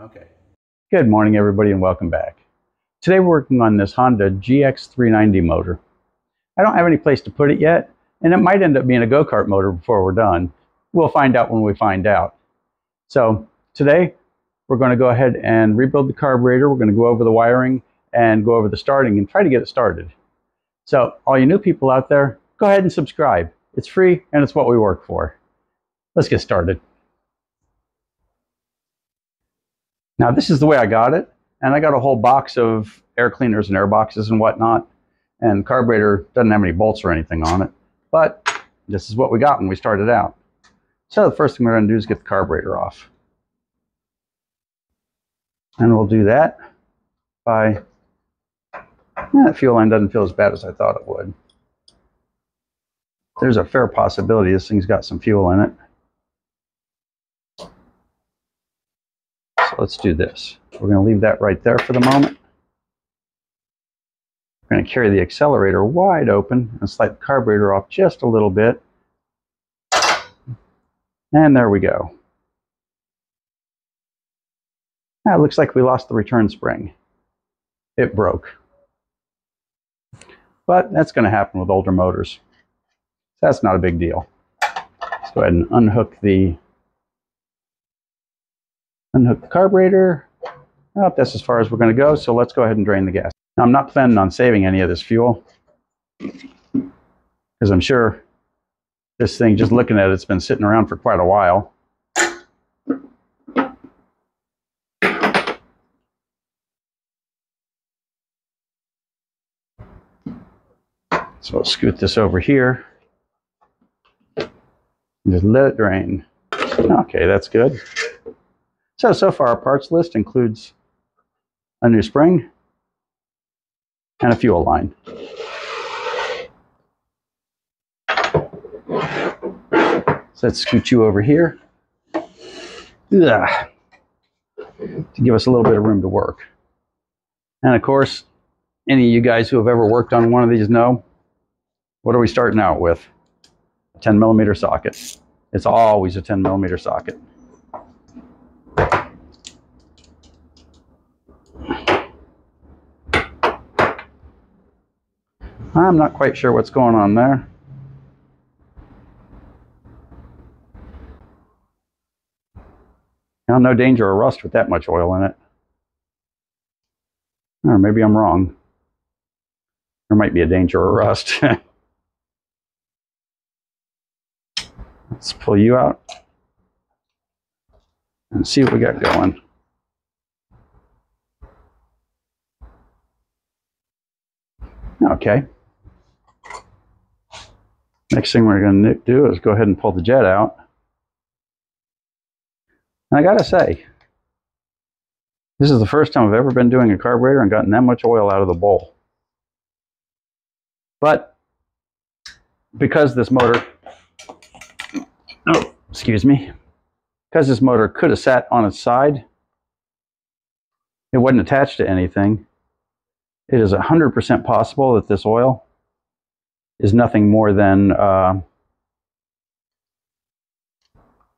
Okay. Good morning, everybody, and welcome back. Today we're working on this Honda GX390 motor. I don't have any place to put it yet, and it might end up being a go-kart motor before we're done. We'll find out when we find out. So today we're going to go ahead and rebuild the carburetor. We're going to go over the wiring and go over the starting and try to get it started. So all you new people out there, go ahead and subscribe. It's free and it's what we work for. Let's get started. Now this is the way I got it, and I got a whole box of air cleaners and air boxes and whatnot, and the carburetor doesn't have any bolts or anything on it, but this is what we got when we started out. So the first thing we're going to do is get the carburetor off. And we'll do that by, that fuel line doesn't feel as bad as I thought it would. There's a fair possibility this thing's got some fuel in it. So let's do this. We're going to leave that right there for the moment. We're going to carry the accelerator wide open and slide the carburetor off just a little bit. And there we go. Now it looks like we lost the return spring. It broke. But that's going to happen with older motors. So that's not a big deal. Let's go ahead and unhook the carburetor. Oh, that's as far as we're going to go, so let's go ahead and drain the gas. Now, I'm not planning on saving any of this fuel, because I'm sure this thing, just looking at it, it's been sitting around for quite a while. So I'll scoot this over here. Just let it drain. Okay, that's good. So far our parts list includes a new spring and a fuel line. So let's scoot you over here to give us a little bit of room to work. And of course, any of you guys who have ever worked on one of these know, what are we starting out with? A 10mm socket. It's always a 10mm socket. I'm not quite sure what's going on there. Now, no danger of rust with that much oil in it. Or maybe I'm wrong. There might be a danger of rust. Let's pull you out and see what we got going. Okay. Next thing we're going to do is go ahead and pull the jet out. And I gotta say, this is the first time I've ever been doing a carburetor and gotten that much oil out of the bowl. But because this motor, because this motor could have sat on its side, it wasn't attached to anything, it is 100% possible that this oil is nothing more than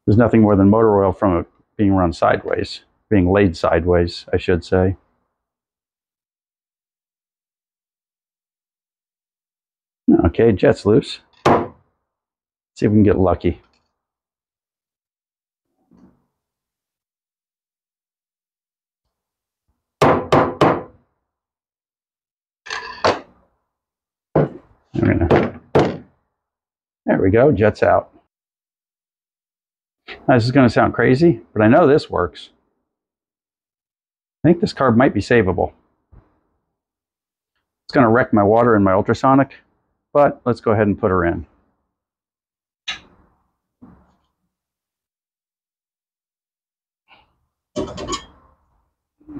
motor oil from it being run sideways, being laid sideways, I should say. Okay, jet's loose. Let's see if we can get lucky. There we go, jet's out. Now, this is going to sound crazy, but I know this works. I think this carb might be savable. It's going to wreck my water in my ultrasonic, but let's go ahead and put her in.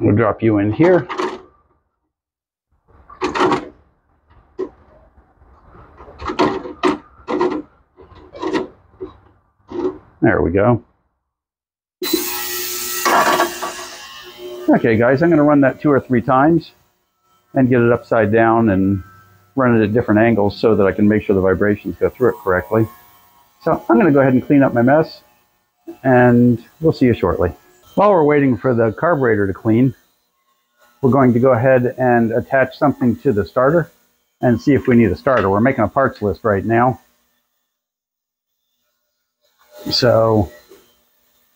We'll drop you in here. There we go. Okay guys, I'm going to run that 2 or 3 times and get it upside down and run it at different angles so that I can make sure the vibrations go through it correctly. So I'm going to go ahead and clean up my mess, and we'll see you shortly. While we're waiting for the carburetor to clean, we're going to go ahead and attach something to the starter and see if we need a starter. We're making a parts list right now. So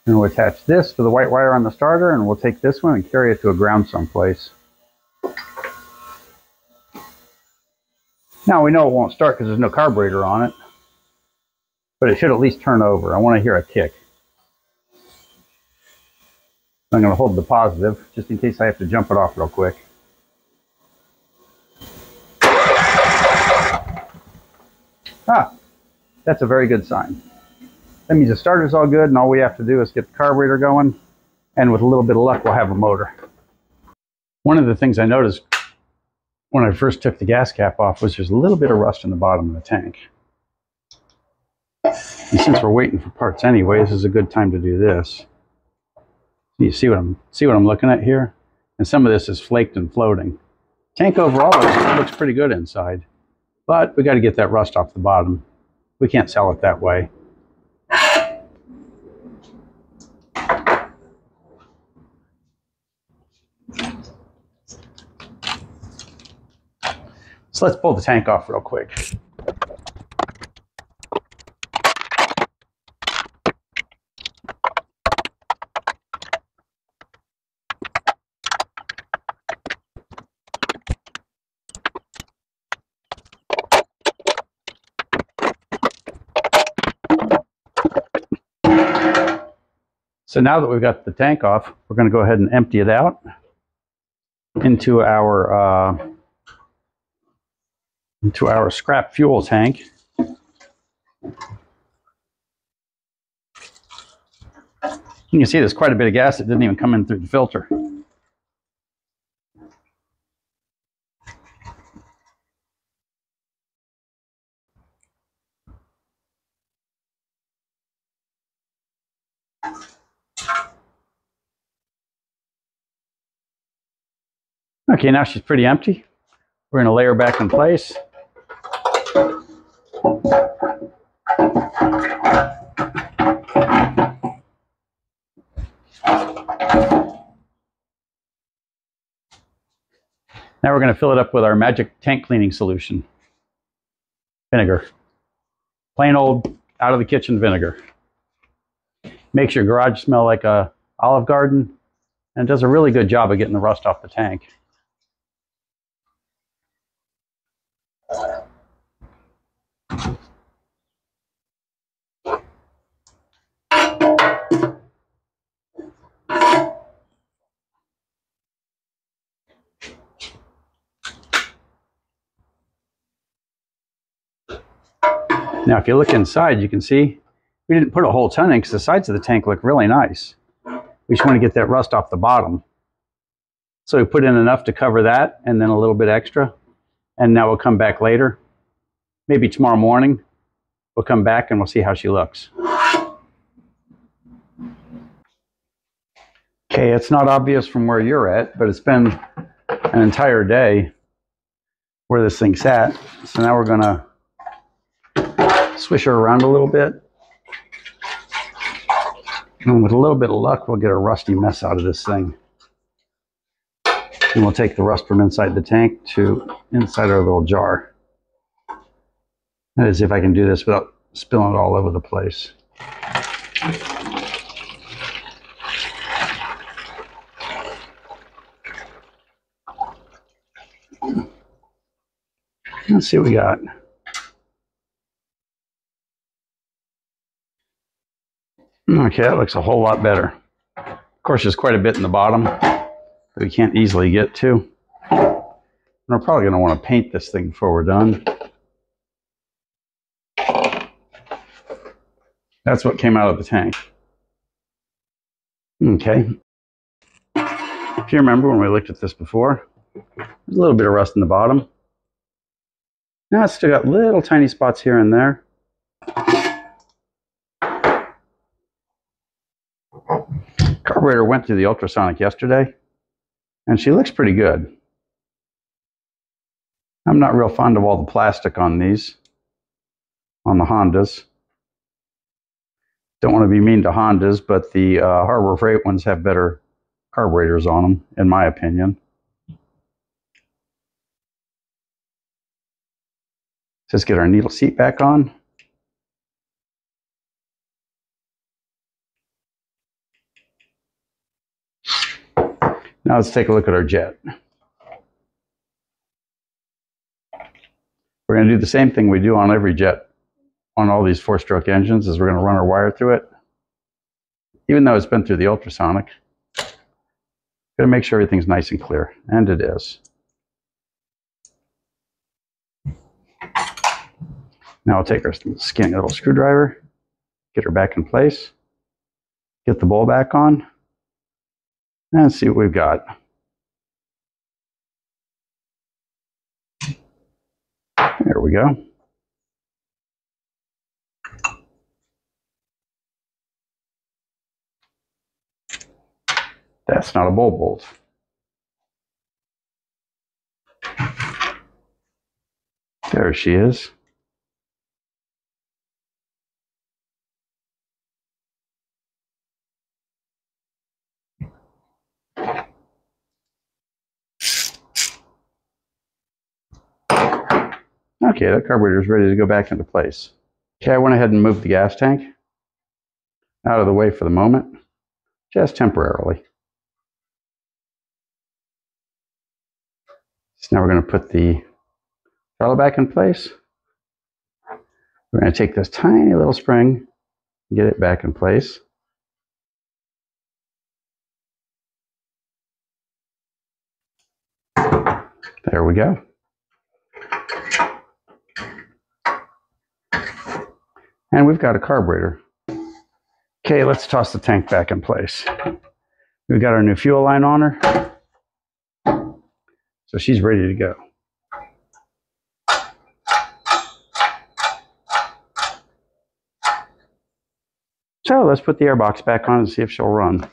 I'm going to attach this to the white wire on the starter, and we'll take this one and carry it to a ground someplace. Now we know it won't start because there's no carburetor on it, but it should at least turn over. I want to hear a kick. I'm going to hold the positive just in case I have to jump it off real quick. Ah, that's a very good sign. That means the starter's all good, and all we have to do is get the carburetor going, and with a little bit of luck, we'll have a motor. One of the things I noticed when I first took the gas cap off was there's a little bit of rust in the bottom of the tank. And since we're waiting for parts anyway, this is a good time to do this. You see what I'm looking at here? And some of this is flaked and floating. Tank overall looks pretty good inside, but we got to get that rust off the bottom. We can't sell it that way. So let's pull the tank off real quick. So now that we've got the tank off, we're going to go ahead and empty it out into our scrap fuel tank. You can see there's quite a bit of gas that didn't even come in through the filter. Okay, now she's pretty empty. We're going to lay her back in place. Now we're going to fill it up with our magic tank cleaning solution. Vinegar. Plain old out of the kitchen vinegar. Makes your garage smell like a Olive Garden, and does a really good job of getting the rust off the tank. Now, if you look inside, you can see we didn't put a whole ton in because the sides of the tank look really nice. We just want to get that rust off the bottom. So we put in enough to cover that, and then a little bit extra. And now we'll come back later. Maybe tomorrow morning, we'll come back and we'll see how she looks. Okay, it's not obvious from where you're at, but it's been an entire day where this thing sat. So now we're going to swish her around a little bit. And with a little bit of luck, we'll get a rusty mess out of this thing. And we'll take the rust from inside the tank to inside our little jar. That is, if I can do this without spilling it all over the place. Let's see what we got. Okay, that looks a whole lot better. Of course, there's quite a bit in the bottom that we can't easily get to. We're probably going to want to paint this thing before we're done. That's what came out of the tank. Okay. If you remember when we looked at this before, there's a little bit of rust in the bottom. Now it's still got little tiny spots here and there. Carburetor went through the ultrasonic yesterday, and she looks pretty good. I'm not real fond of all the plastic on these, on the Hondas. Don't want to be mean to Hondas, but the Harbor Freight ones have better carburetors on them, in my opinion. Let's get our needle seat back on. Now let's take a look at our jet. We're going to do the same thing we do on every jet on all these four-stroke engines, is we're going to run our wire through it. Even though it's been through the ultrasonic, got to make sure everything's nice and clear, and it is. Now I'll take our skinny little screwdriver, get her back in place, get the bowl back on, and see what we've got. There we go. That's not a bowl bolt. There she is. Okay, that carburetor is ready to go back into place. Okay, I went ahead and moved the gas tank out of the way for the moment, just temporarily. So now we're going to put the throttle back in place. We're going to take this tiny little spring and get it back in place. There we go. And we've got a carburetor. Okay, let's toss the tank back in place. We've got our new fuel line on her. So she's ready to go. So let's put the airbox back on and see if she'll run.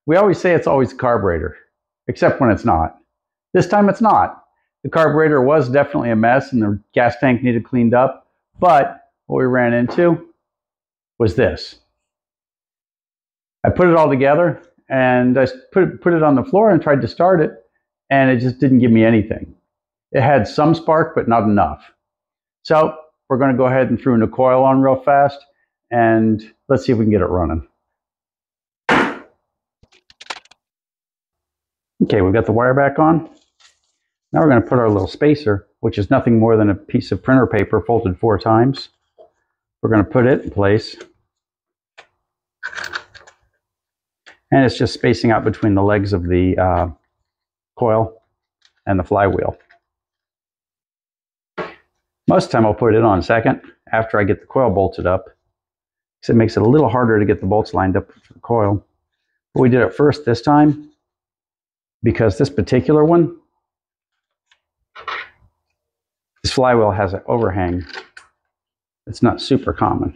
We always say it's always the carburetor, except when it's not. This time it's not. The carburetor was definitely a mess and the gas tank needed cleaned up, but what we ran into was this. I put it all together and I put it on the floor and tried to start it, and it just didn't give me anything. It had some spark, but not enough. So we're going to go ahead and throw the coil on real fast, and let's see if we can get it running. Okay, we've got the wire back on. Now we're going to put our little spacer, which is nothing more than a piece of printer paper folded 4 times. We're going to put it in place. And it's just spacing out between the legs of the coil and the flywheel. Most of the time I'll put it on second after I get the coil bolted up, because it makes it a little harder to get the bolts lined up for the coil. But we did it first this time because this particular one, this flywheel has an overhang. It's not super common.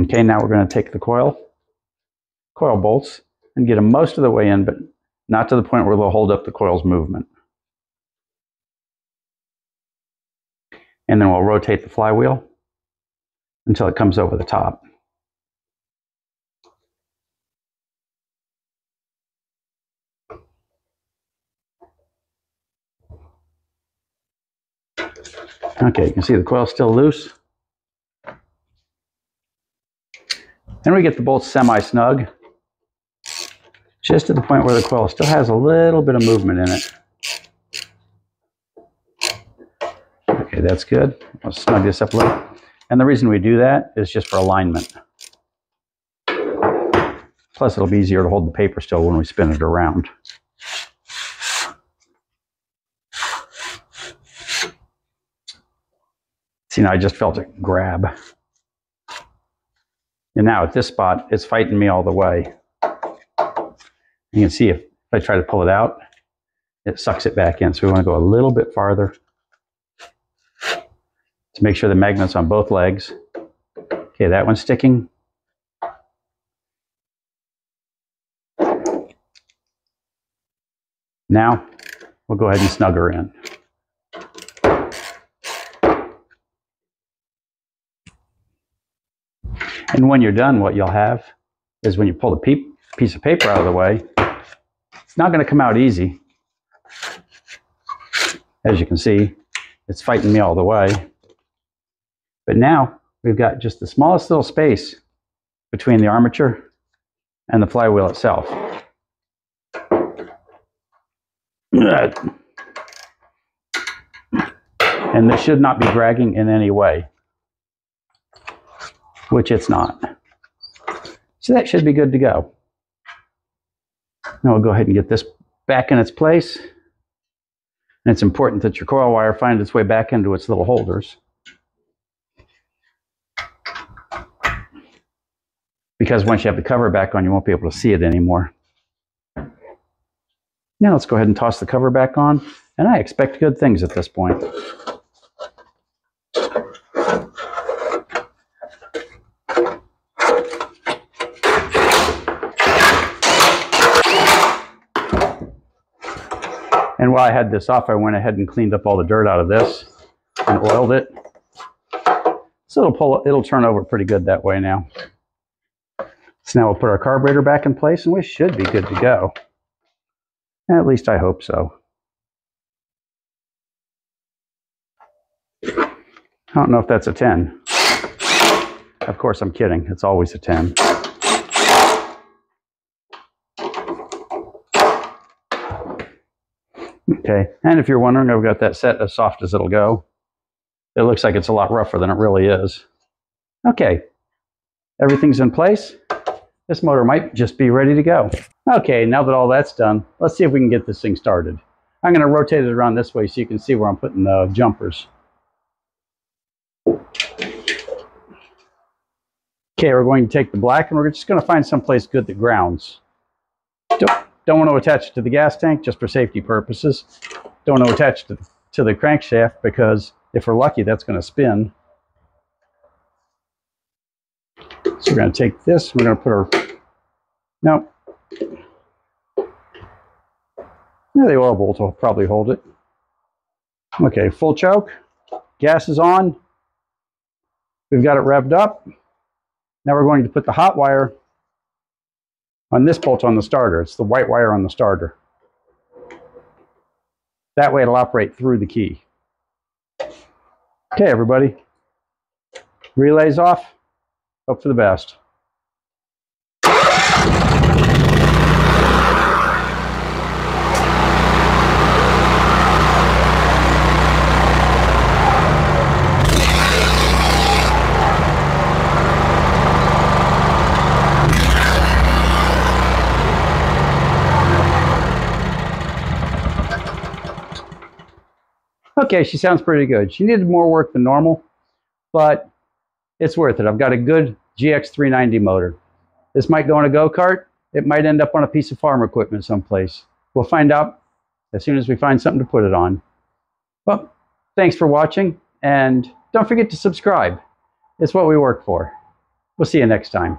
Okay, now we're going to take the coil bolts and get them most of the way in, but not to the point where they'll hold up the coil's movement. And then we'll rotate the flywheel until it comes over the top. Okay, you can see the coil's still loose. Then we get the bolts semi-snug, just to the point where the coil still has a little bit of movement in it. Okay, that's good. I'll snug this up a little. And the reason we do that is just for alignment. Plus, it'll be easier to hold the paper still when we spin it around. See, now I just felt it grab. And now at this spot, it's fighting me all the way. You can see if I try to pull it out, it sucks it back in. So we want to go a little bit farther to make sure the magnet's on both legs. Okay, that one's sticking. Now, we'll go ahead and snug her in. And when you're done, what you'll have is when you pull the piece of paper out of the way, it's not going to come out easy. As you can see, it's fighting me all the way. But now we've got just the smallest little space between the armature and the flywheel itself. And this should not be dragging in any way, which it's not. So that should be good to go. Now we'll go ahead and get this back in its place. And it's important that your coil wire find its way back into its little holders, because once you have the cover back on, you won't be able to see it anymore. Now let's go ahead and toss the cover back on, and I expect good things at this point. And while I had this off, I went ahead and cleaned up all the dirt out of this and oiled it. So it'll turn over pretty good that way now. So now we'll put our carburetor back in place, and we should be good to go. At least I hope so. I don't know if that's a 10. Of course, I'm kidding. It's always a 10. Okay, and if you're wondering, I've got that set as soft as it'll go. It looks like it's a lot rougher than it really is. Okay, everything's in place. This motor might just be ready to go. Okay, now that all that's done, let's see if we can get this thing started. I'm going to rotate it around this way so you can see where I'm putting the jumpers. Okay, we're going to take the black, and we're just going to find someplace good that grounds. Don't want to attach it to the gas tank, just for safety purposes. Don't want to attach it to the crankshaft, because if we're lucky, that's going to spin. So we're going to take this, we're going to put our... No. Yeah, the oil bolt will probably hold it. Okay, full choke. Gas is on. We've got it revved up. Now we're going to put the hot wire on this bolt on the starter. It's the white wire on the starter. That way it'll operate through the key. Okay, everybody. Relay's off. Hope for the best. Okay, she sounds pretty good. She needed more work than normal, but it's worth it. I've got a good GX390 motor. This might go on a go-kart. It might end up on a piece of farm equipment someplace. We'll find out as soon as we find something to put it on. Well, thanks for watching, and don't forget to subscribe. It's what we work for. We'll see you next time.